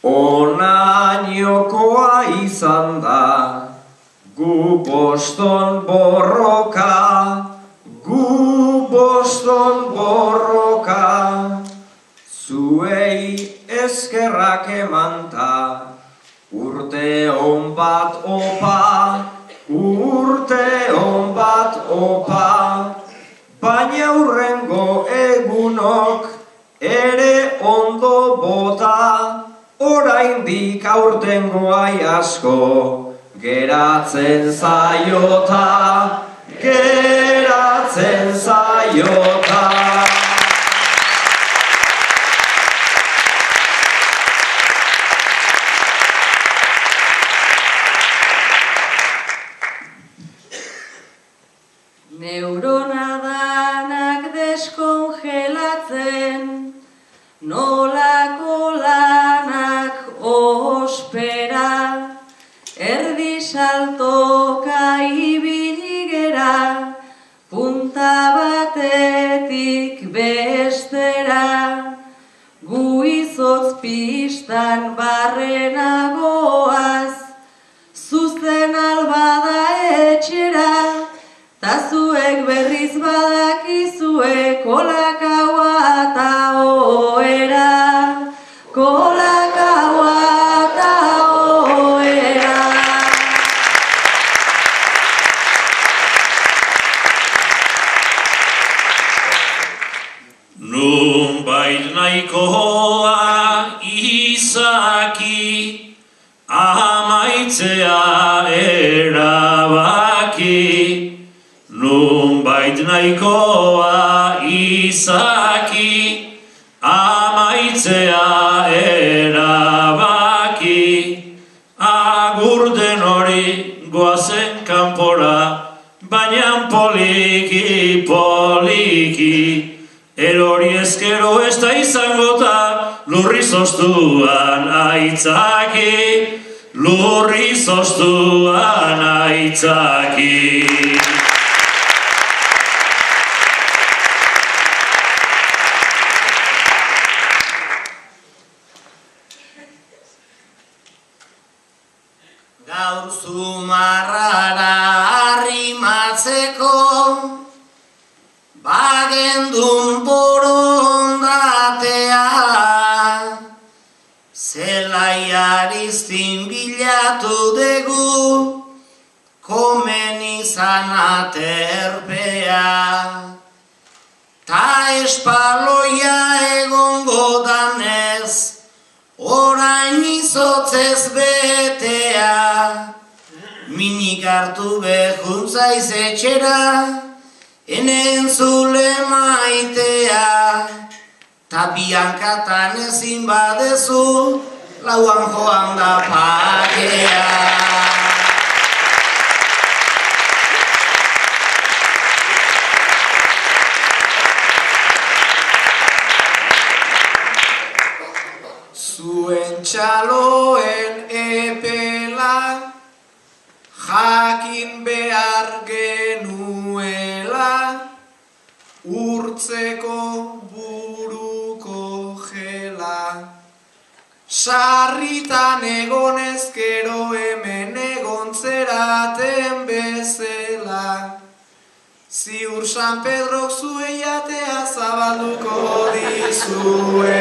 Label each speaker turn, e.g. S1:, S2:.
S1: Onainokoa izan da, gu Boston borroka, gu Boston borroka. Zuei eskerrak emanta, urte on bat opa, urte on bat opa. Baina hurrengo egunok ere ondo bota, oraindik aurtengoai asko geratzen zaiota, geratzen zaiota.
S2: Neurona danak deskongelatzen, nolako lanak ospera, erdi saltoka ibili gera, punta batetik bestera, gu izotz pistan barrenagoaz, zuzen albada etxera, ta zuek berriz badakizue kolakaua ta ohera, kolakaua ta ohera.
S3: Nunbait nahikoa izaki, amaitzea erabaki. Nunbait nahikoa izaki, amaitzea erabaki. Agur den hori goazen kanpora, baina poliki, poliki. Erori ezkero ez da izangota, lurri zoztuan aitzaki, lurri zoztuan aitzaki.
S4: Gaur zumarrara arrimatzeko, bagendun borondatea, zelaiariztin bilatu dugu, komen izan aterpea. Ta espaloia egongo danez, orain izotzez betea. Minik hartu behuntza izetxera, enen zule maitea. Ta biankatan ezin badezu, lauan joan da pakea.
S5: Zuen txaloen epela, jakin behar genuela, urtzeko buruko jela. Sarritan egon ezkero hemen egontzeraten bezela. Ziur San Pedrok zuei atea zabalduko dizue.